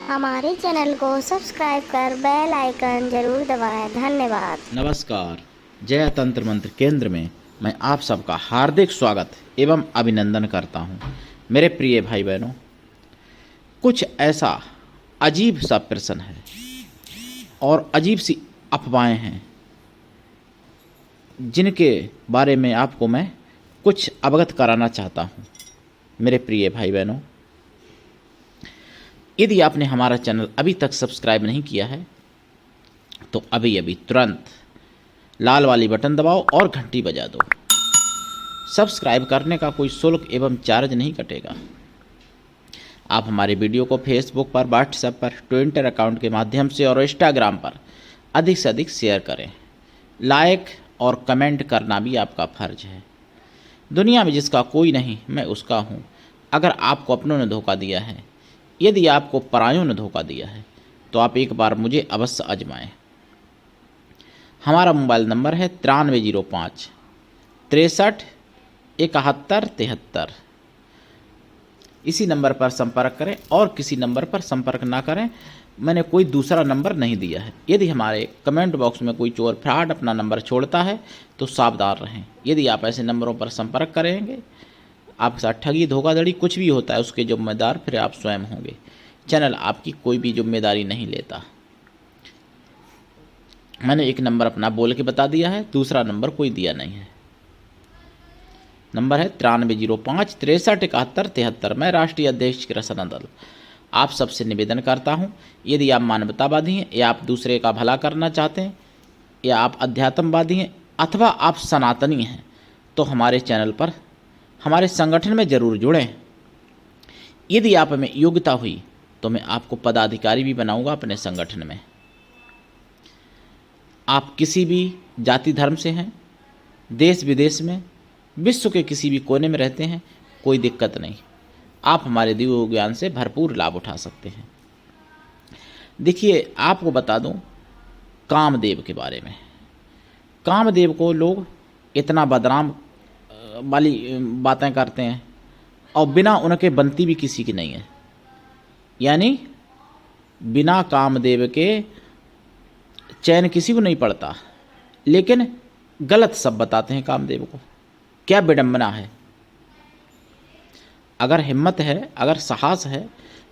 हमारे चैनल को सब्सक्राइब कर बेल आइकन जरूर दबाएं। धन्यवाद। नमस्कार। जय तंत्र मंत्र केंद्र में मैं आप सबका हार्दिक स्वागत एवं अभिनंदन करता हूं। मेरे प्रिय भाई बहनों, कुछ ऐसा अजीब सा प्रश्न है और अजीब सी अफवाहें हैं जिनके बारे में आपको मैं कुछ अवगत कराना चाहता हूं। मेरे प्रिय भाई बहनों, यदि आपने हमारा चैनल अभी तक सब्सक्राइब नहीं किया है तो अभी अभी तुरंत लाल वाली बटन दबाओ और घंटी बजा दो। सब्सक्राइब करने का कोई शुल्क एवं चार्ज नहीं कटेगा। आप हमारे वीडियो को फेसबुक पर, व्हाट्सएप पर, ट्विटर अकाउंट के माध्यम से और इंस्टाग्राम पर अधिक से अधिक शेयर करें। लाइक और कमेंट करना भी आपका फर्ज है। दुनिया में जिसका कोई नहीं मैं उसका हूँ। अगर आपको अपनों ने धोखा दिया है, यदि आपको परायों ने धोखा दिया है, तो आप एक बार मुझे अवश्य आजमाएं। हमारा मोबाइल नंबर है 9305 63 71 73। इसी नंबर पर संपर्क करें और किसी नंबर पर संपर्क ना करें। मैंने कोई दूसरा नंबर नहीं दिया है। यदि हमारे कमेंट बॉक्स में कोई चोर फ्रॉड अपना नंबर छोड़ता है तो सावधान रहें। यदि आप ऐसे नंबरों पर संपर्क करेंगे, आपके साथ ठगी, धोखाधड़ी कुछ भी होता है, उसके जिम्मेदार फिर आप स्वयं होंगे। चैनल आपकी कोई भी जिम्मेदारी नहीं लेता। मैंने एक नंबर अपना बोल के बता दिया है, दूसरा नंबर कोई दिया नहीं है। नंबर है 9305 63 71 73। मैं राष्ट्रीय अध्यक्ष कृष्णा दल आप सबसे निवेदन करता हूँ, यदि आप मानवतावादी हैं या आप दूसरे का भला करना चाहते हैं या आप अध्यात्मवादी हैं अथवा आप सनातनी हैं, तो हमारे चैनल पर हमारे संगठन में जरूर जुड़ें। यदि आप में योग्यता हुई तो मैं आपको पदाधिकारी भी बनाऊंगा अपने संगठन में। आप किसी भी जाति धर्म से हैं, देश विदेश में, विश्व के किसी भी कोने में रहते हैं, कोई दिक्कत नहीं। आप हमारे दिव्य ज्ञान से भरपूर लाभ उठा सकते हैं। देखिए, आपको बता दूं कामदेव के बारे में। कामदेव को लोग इतना बदनाम वाली बातें करते हैं और बिना उनके बनती भी किसी की नहीं है। यानी बिना कामदेव के चैन किसी को नहीं पड़ता, लेकिन गलत सब बताते हैं कामदेव को। क्या विडंबना है। अगर हिम्मत है, अगर साहस है,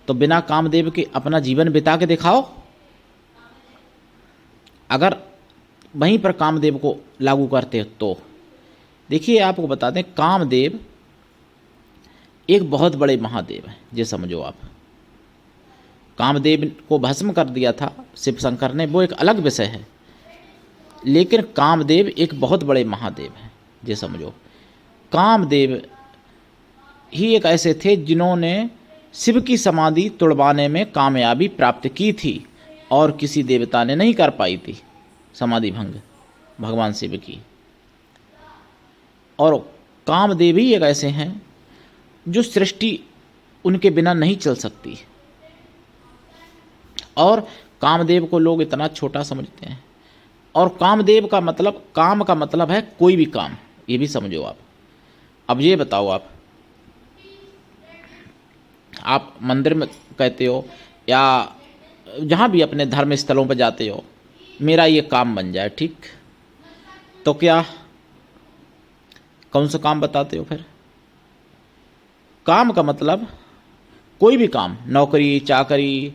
तो बिना कामदेव के अपना जीवन बिता के दिखाओ। अगर वहीं पर कामदेव को लागू करते हो तो देखिए, आपको बता दें, कामदेव एक बहुत बड़े महादेव हैं, ये समझो आप। कामदेव को भस्म कर दिया था शिव शंकर ने, वो एक अलग विषय है, लेकिन कामदेव एक बहुत बड़े महादेव हैं, ये समझो। कामदेव ही एक ऐसे थे जिन्होंने शिव की समाधि तुड़वाने में कामयाबी प्राप्त की थी और किसी देवता ने नहीं कर पाई थी समाधि भंग, भगवान शिव की। और कामदेव ही एक ऐसे हैं जो सृष्टि उनके बिना नहीं चल सकती। और कामदेव को लोग इतना छोटा समझते हैं। और कामदेव का मतलब, काम का मतलब है कोई भी काम, ये भी समझो आप। अब ये बताओ, आप मंदिर में कहते हो या जहाँ भी अपने धर्म स्थलों पर जाते हो, मेरा ये काम बन जाए, ठीक, तो क्या कौन सा काम बताते हो फिर? काम का मतलब कोई भी काम, नौकरी चाकरी,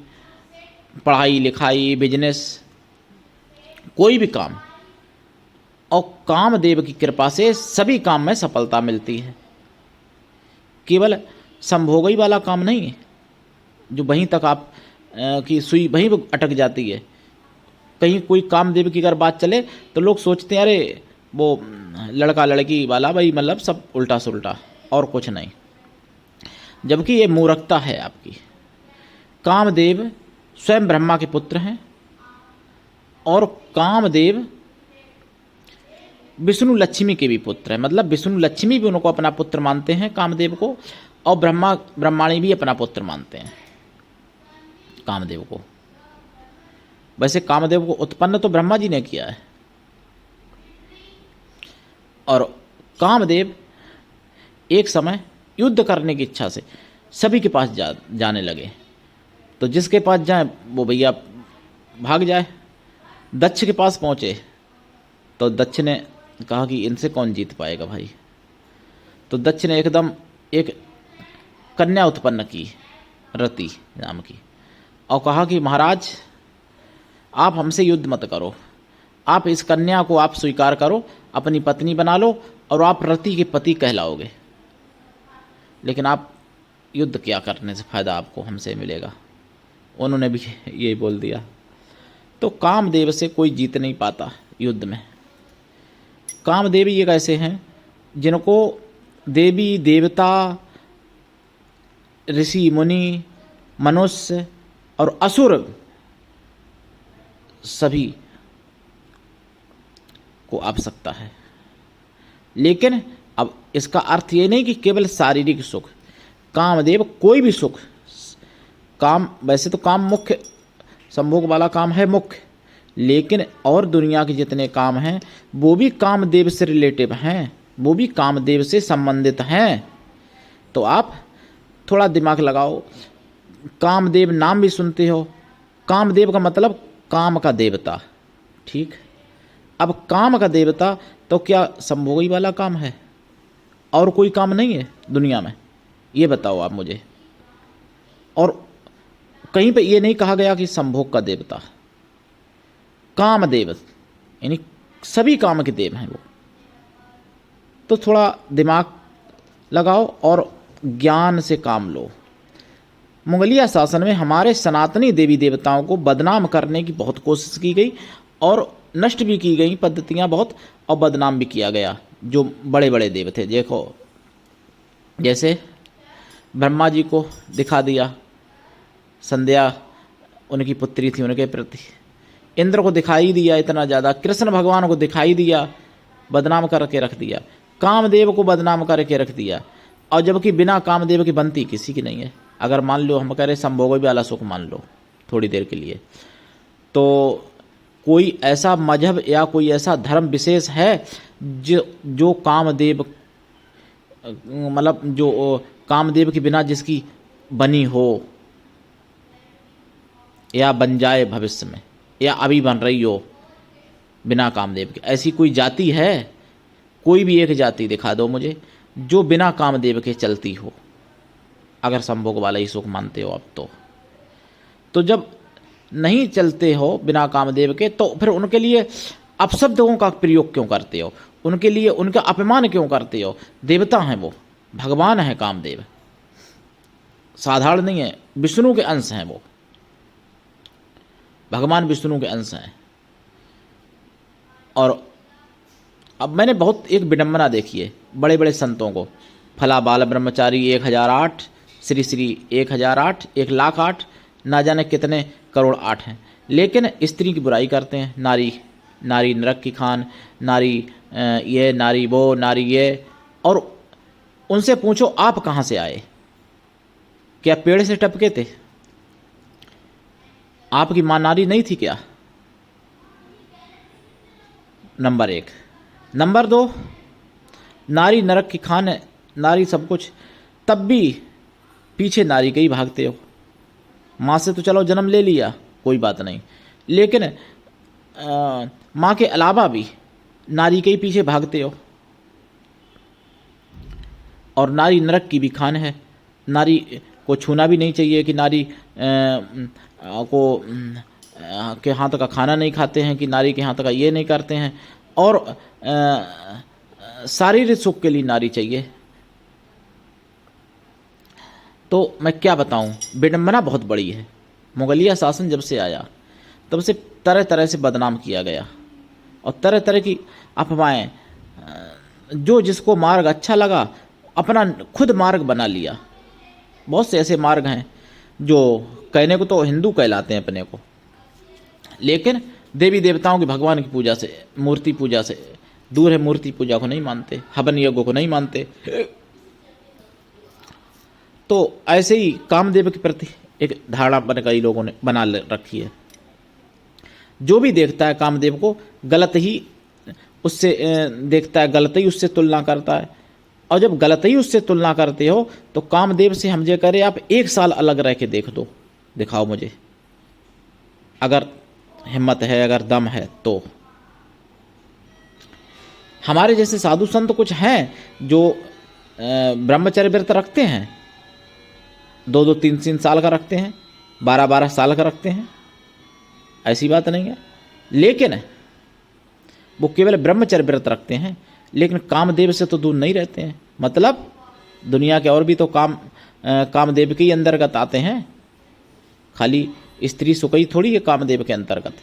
पढ़ाई लिखाई, बिजनेस, कोई भी काम। और कामदेव की कृपा से सभी काम में सफलता मिलती है। केवल संभोगी वाला काम नहीं है जो वहीं तक आप की सुई वहीं पर अटक जाती है। कहीं कोई कामदेव की अगर बात चले तो लोग सोचते हैं अरे वो लड़का लड़की वाला, भाई मतलब सब उल्टा सुल्टा और कुछ नहीं, जबकि ये मूर्खता है आपकी। कामदेव स्वयं ब्रह्मा के पुत्र हैं और कामदेव विष्णु लक्ष्मी के भी पुत्र हैं। मतलब विष्णु लक्ष्मी भी उनको अपना पुत्र मानते हैं कामदेव को, और ब्रह्माणी भी अपना पुत्र मानते हैं कामदेव को। वैसे कामदेव को उत्पन्न तो ब्रह्मा जी ने किया है। और कामदेव एक समय युद्ध करने की इच्छा से सभी के पास जाने लगे। तो जिसके पास जाए वो भैया भाग जाए। दक्ष के पास पहुँचे तो दक्ष ने कहा कि इनसे कौन जीत पाएगा भाई। तो दक्ष ने एकदम एक कन्या उत्पन्न की, रति नाम की, और कहा कि महाराज आप हमसे युद्ध मत करो, आप इस कन्या को आप स्वीकार करो, अपनी पत्नी बना लो और आप रति के पति कहलाओगे, लेकिन आप युद्ध क्या करने से फ़ायदा आपको हमसे मिलेगा। उन्होंने भी यही बोल दिया। तो कामदेव से कोई जीत नहीं पाता युद्ध में। कामदेव ये कैसे हैं जिनको देवी देवता, ऋषि मुनि, मनुष्य और असुर सभी को आप सकता है। लेकिन अब इसका अर्थ ये नहीं कि केवल शारीरिक सुख, कामदेव कोई भी सुख, काम वैसे तो काम मुख्य संभोग वाला काम है मुख्य, लेकिन और दुनिया के जितने काम हैं वो भी कामदेव से रिलेटिव हैं, वो भी कामदेव से संबंधित हैं। तो आप थोड़ा दिमाग लगाओ। कामदेव नाम भी सुनते हो, कामदेव का मतलब काम का देवता, ठीक। अब काम का देवता तो क्या संभोगी वाला काम है? और कोई काम नहीं है दुनिया में? ये बताओ आप मुझे। और कहीं पे ये नहीं कहा गया कि संभोग का देवता, कामदेव यानी सभी काम के देव हैं वो। तो थोड़ा दिमाग लगाओ और ज्ञान से काम लो। मुगलिया शासन में हमारे सनातनी देवी देवताओं को बदनाम करने की बहुत कोशिश की गई और नष्ट भी की गई पद्धतियाँ बहुत, और बदनाम भी किया गया जो बड़े बड़े देव थे। देखो जैसे ब्रह्मा जी को दिखा दिया संध्या उनकी पुत्री थी उनके प्रति, इंद्र को दिखाई दिया इतना ज़्यादा, कृष्ण भगवान को दिखाई दिया, बदनाम करके रख दिया, कामदेव को बदनाम करके रख दिया। और जबकि बिना कामदेव की बनती किसी की नहीं है। अगर मान लो हम कह रहे संभोग वाला सुख मान लो थोड़ी देर के लिए, तो कोई ऐसा मजहब या कोई ऐसा धर्म विशेष है जो कामदेव मतलब जो कामदेव के बिना जिसकी बनी हो या बन जाए भविष्य में या अभी बन रही हो बिना कामदेव के? ऐसी कोई जाति है? कोई भी एक जाति दिखा दो मुझे जो बिना कामदेव के चलती हो, अगर संभोग वाला ही सुख मानते हो आप तो जब नहीं चलते हो बिना कामदेव के, तो फिर उनके लिए अपशब्दों का प्रयोग क्यों करते हो? उनके लिए उनका अपमान क्यों करते हो? देवता हैं वो, भगवान है कामदेव, साधारण नहीं है, विष्णु के अंश हैं वो, भगवान विष्णु के अंश हैं। और अब मैंने बहुत एक विडंबना देखी है बड़े बड़े संतों को, फला बाल ब्रह्मचारी 1008, श्री श्री 1008, 1,08,000, ना जाने कितने करोड़ 8 हैं, लेकिन स्त्री की बुराई करते हैं। नारी नारी नरक की खान, नारी ये, नारी वो, नारी ये। और उनसे पूछो आप कहाँ से आए? क्या पेड़ से टपके थे? आपकी माँ नारी नहीं थी क्या? नंबर 1। नंबर 2, नारी नरक की खान है, नारी सब कुछ, तब भी पीछे नारी के ही भागते हो। माँ से तो चलो जन्म ले लिया, कोई बात नहीं, लेकिन माँ के अलावा भी नारी के ही पीछे भागते हो। और नारी नरक की भी खान है, नारी को छूना भी नहीं चाहिए, कि नारी को के हाथ का खाना नहीं खाते हैं, कि नारी के हाथ का ये नहीं करते हैं। और शारीरिक सुख के लिए नारी चाहिए। तो मैं क्या बताऊं, विडंबना बहुत बड़ी है। मुगलिया शासन जब से आया तब से तरह तरह से बदनाम किया गया और तरह तरह की अफवाहें, जो जिसको मार्ग अच्छा लगा अपना खुद मार्ग बना लिया। बहुत से ऐसे मार्ग हैं जो कहने को तो हिंदू कहलाते हैं अपने को, लेकिन देवी देवताओं की, भगवान की पूजा से, मूर्ति पूजा से दूर है, मूर्ति पूजा को नहीं मानते, हवन यज्ञों को नहीं मानते। तो ऐसे ही कामदेव के प्रति एक धारणा बन कई लोगों ने बना रखी है। जो भी देखता है कामदेव को गलत ही उससे देखता है, गलत ही उससे तुलना करता है। और जब गलत ही उससे तुलना करते हो तो कामदेव से हम जे करे आप 1 साल अलग रह के देख दो, दिखाओ मुझे, अगर हिम्मत है, अगर दम है तो। हमारे जैसे साधु संत कुछ हैं जो ब्रह्मचर्य व्रत रखते हैं, 2-2 3-3 साल का रखते हैं, 12-12 साल का रखते हैं, ऐसी बात नहीं है। लेकिन वो केवल ब्रह्मचर्य व्रत रखते हैं, लेकिन कामदेव से तो दूर नहीं रहते हैं। मतलब दुनिया के और भी तो कामदेव के ही अंतर्गत आते हैं, खाली स्त्री सुख ही थोड़ी है कामदेव के अंतर्गत।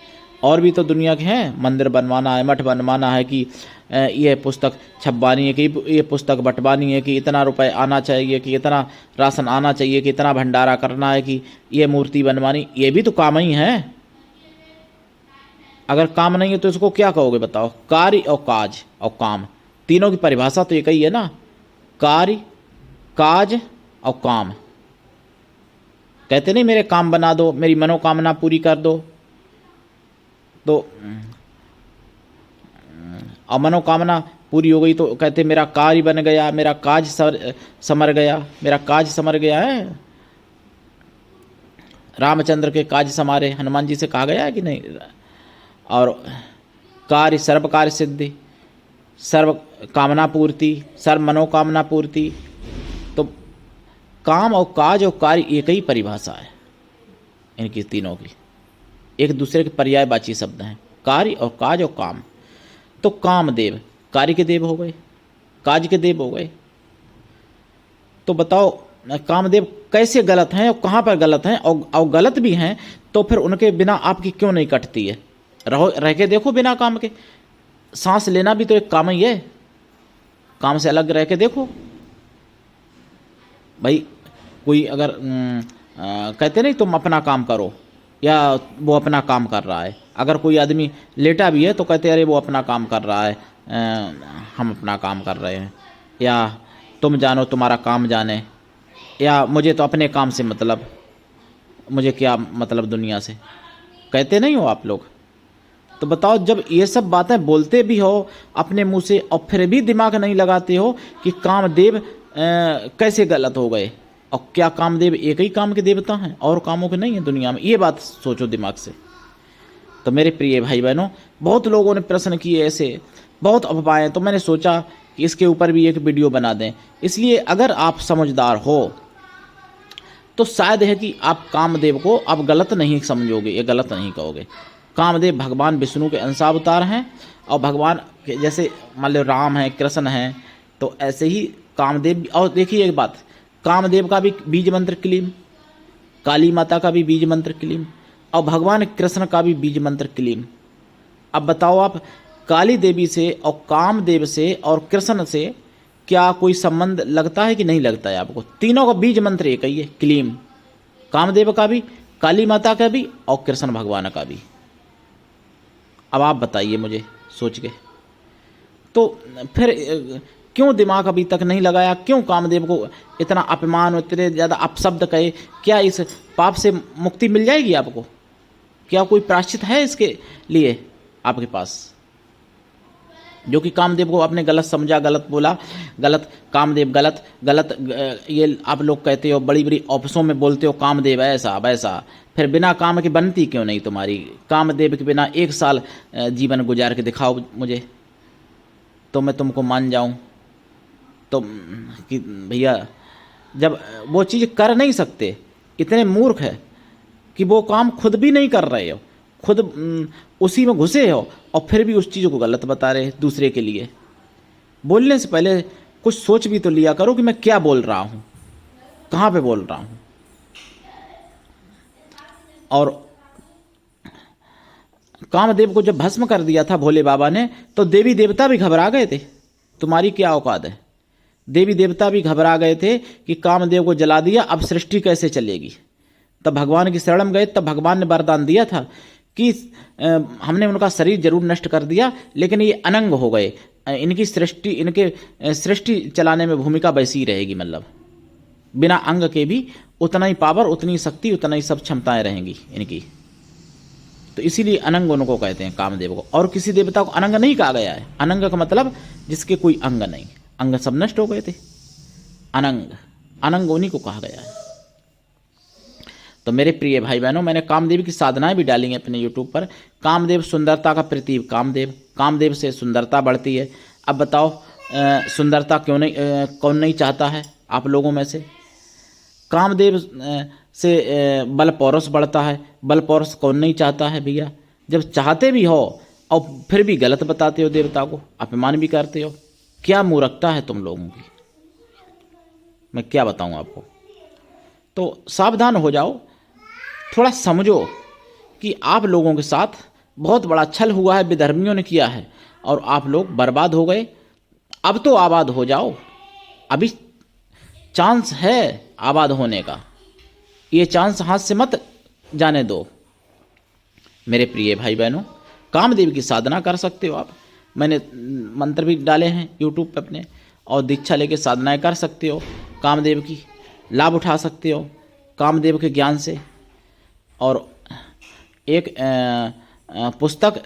और भी तो दुनिया के हैं, मंदिर बनवाना है, मठ बनवाना है, कि ये पुस्तक छपवानी है, कि ये पुस्तक बंटवानी है, कि इतना रुपए आना चाहिए, कि इतना राशन आना चाहिए, कि इतना भंडारा करना है, कि ये मूर्ति बनवानी। ये भी तो काम ही है। अगर काम नहीं है तो इसको क्या कहोगे बताओ? कार्य और काज और काम, तीनों की परिभाषा तो एक ही है ना, कार्य, काज और काम। कहते नहीं मेरे काम बना दो, मेरी मनोकामना पूरी कर दो, तो और मनोकामना पूरी हो गई तो कहते मेरा कार्य बन गया, मेरा काज समर गया, मेरा काज समर गया है। रामचंद्र के काज समारे, हनुमान जी से कहा गया है कि नहीं? और कार्य सर्व कार्य सिद्धि, सर्व कामना पूर्ति, सर्व मनोकामना पूर्ति। तो काम और काज और कार्य एक ही परिभाषा है इनकी तीनों की, एक दूसरे के पर्यायवाची शब्द हैं, कार्य और काज और काम। तो कामदेव कार्य के देव हो गए, काज के देव हो गए। तो बताओ कामदेव कैसे गलत हैं और कहाँ पर गलत हैं, और गलत भी हैं तो फिर उनके बिना आपकी क्यों नहीं कटती है? रह के देखो बिना काम के, सांस लेना भी तो एक काम ही है, काम से अलग रह के देखो भाई। कोई अगर कहते नहीं तुम अपना काम करो, या वो अपना काम कर रहा है। अगर कोई आदमी लेटा भी है तो कहते अरे वो अपना काम कर रहा है, हम अपना काम कर रहे हैं, या तुम जानो तुम्हारा काम जाने, या मुझे तो अपने काम से मतलब, मुझे क्या मतलब दुनिया से, कहते नहीं हो आप लोग? तो बताओ जब ये सब बातें बोलते भी हो अपने मुंह से और फिर भी दिमाग नहीं लगाते हो कि कामदेव कैसे गलत हो गए, और क्या कामदेव एक ही काम के देवता हैं और कामों के नहीं हैं दुनिया में? ये बात सोचो दिमाग से। तो मेरे प्रिय भाई बहनों, बहुत लोगों ने प्रश्न किए ऐसे, बहुत अफवाहें, तो मैंने सोचा कि इसके ऊपर भी एक वीडियो बना दें। इसलिए अगर आप समझदार हो तो शायद है कि आप कामदेव को आप गलत नहीं समझोगे, ये गलत नहीं कहोगे। कामदेव भगवान विष्णु के अंशावतार हैं, और भगवान के जैसे मान लो राम हैं, कृष्ण हैं, तो ऐसे ही कामदेव भी। और देखिए एक बात, कामदेव का भी बीज मंत्र क्लीम, काली माता का भी बीज मंत्र क्लीम, और भगवान कृष्ण का भी बीज मंत्र क्लीम। अब बताओ आप, काली देवी से और कामदेव से और कृष्ण से क्या कोई संबंध लगता है कि नहीं लगता है आपको? तीनों का बीज मंत्र एक ही है, क्लीम। कामदेव का भी, काली माता का भी, और कृष्ण भगवान का भी। अब आप बताइए मुझे सोच के। तो फिर क्यों दिमाग अभी तक नहीं लगाया? क्यों कामदेव को इतना अपमान, इतने ज़्यादा अपशब्द कहे? क्या इस पाप से मुक्ति मिल जाएगी आपको? क्या कोई प्रायश्चित है इसके लिए आपके पास? जो कि कामदेव को आपने गलत समझा, गलत बोला, गलत कामदेव गलत ये आप लोग कहते हो, बड़ी बड़ी ऑफिसों में बोलते हो कामदेव ऐसा वैसा, फिर बिना काम के बनती क्यों नहीं तुम्हारी? कामदेव के बिना 1 साल जीवन गुजार के दिखाओ मुझे, तो मैं तुमको मान जाऊं। तो कि भैया जब वो चीज़ कर नहीं सकते, इतने मूर्ख है कि वो काम खुद भी नहीं कर रहे हो, खुद उसी में घुसे हो, और फिर भी उस चीज़ को गलत बता रहे दूसरे के लिए। बोलने से पहले कुछ सोच भी तो लिया करो कि मैं क्या बोल रहा हूँ, कहाँ पे बोल रहा हूँ। और कामदेव को जब भस्म कर दिया था भोले बाबा ने, तो देवी देवता भी घबरा गए थे। तुम्हारी क्या औकात है? देवी देवता भी घबरा गए थे कि कामदेव को जला दिया, अब सृष्टि कैसे चलेगी। तब भगवान की शरण में गए, तब भगवान ने वरदान दिया था कि हमने उनका शरीर जरूर नष्ट कर दिया, लेकिन ये अनंग हो गए, इनकी सृष्टि, इनके सृष्टि चलाने में भूमिका वैसी ही रहेगी। मतलब बिना अंग के भी उतना ही पावर, उतनी शक्ति, उतना ही सब क्षमताएं रहेंगी इनकी। तो इसीलिए अनंग उनको कहते हैं कामदेव को। और किसी देवता को अनंग नहीं कहा गया है। अनंग का मतलब जिसके कोई अंग नहीं, अंग सब नष्ट हो गए थे, अनंग, अनंग उन्हीं को कहा गया है। तो मेरे प्रिय भाई बहनों, मैंने कामदेव की साधनाएं भी डाली हैं अपने यूट्यूब पर। कामदेव सुंदरता का प्रतीक कामदेव, कामदेव से सुंदरता बढ़ती है। अब बताओ सुंदरता कौन नहीं चाहता है आप लोगों में से? कामदेव से बल पौरुष बढ़ता है, बल पौरुष कौन नहीं चाहता है भैया? जब चाहते भी हो और फिर भी गलत बताते हो, देवता को अपमान भी करते हो। क्या मूर्खता है तुम लोगों की, मैं क्या बताऊं आपको। तो सावधान हो जाओ, थोड़ा समझो कि आप लोगों के साथ बहुत बड़ा छल हुआ है, विधर्मियों ने किया है और आप लोग बर्बाद हो गए। अब तो आबाद हो जाओ, अभी चांस है आबाद होने का, ये चांस हाथ से मत जाने दो। मेरे प्रिय भाई बहनों, कामदेव की साधना कर सकते हो आप। मैंने मंत्र भी डाले हैं यूट्यूब पे अपने, और दीक्षा लेके साधनाएं कर सकते हो, कामदेव की लाभ उठा सकते हो कामदेव के ज्ञान से। और एक पुस्तक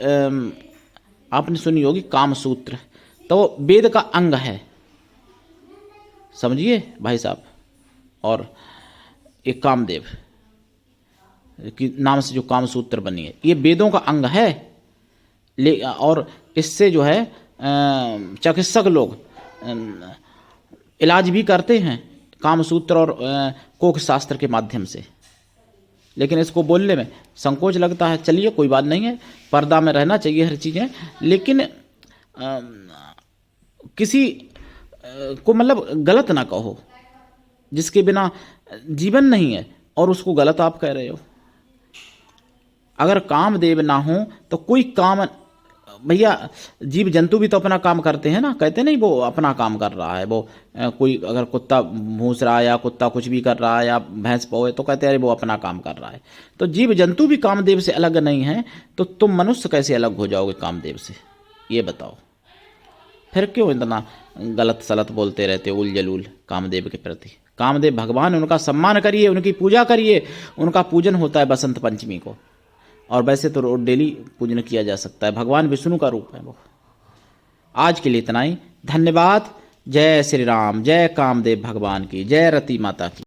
आपने सुनी होगी, कामसूत्र, तो वो वेद का अंग है, समझिए भाई साहब। और एक कामदेव के नाम से जो कामसूत्र बनी है, ये वेदों का अंग है। और इससे जो है चिकित्सक लोग इलाज भी करते हैं कामसूत्र और कोक शास्त्र के माध्यम से, लेकिन इसको बोलने में संकोच लगता है। चलिए कोई बात नहीं है, पर्दा में रहना चाहिए हर चीज़ें, लेकिन किसी को मतलब गलत ना कहो, जिसके बिना जीवन नहीं है और उसको गलत आप कह रहे हो। अगर कामदेव ना हो तो कोई काम, भैया जीव जंतु भी तो अपना काम करते हैं ना, कहते नहीं वो अपना काम कर रहा है। वो कोई अगर कुत्ता भूस रहा है या कुत्ता कुछ भी कर रहा है या भैंस पोए तो कहते हैं वो अपना काम कर रहा है। तो जीव जंतु भी कामदेव से अलग नहीं है, तो तुम मनुष्य कैसे अलग हो जाओगे कामदेव से, ये बताओ। फिर क्यों इतना गलत सलत बोलते रहते हो उल जलूल कामदेव के प्रति? कामदेव भगवान, उनका सम्मान करिए, उनकी पूजा करिए। उनका पूजन होता है बसंत पंचमी को, और वैसे तो डेली पूजन किया जा सकता है, भगवान विष्णु का रूप है वो। आज के लिए इतना ही, धन्यवाद। जय श्री राम, जय कामदेव भगवान की, जय रति माता की।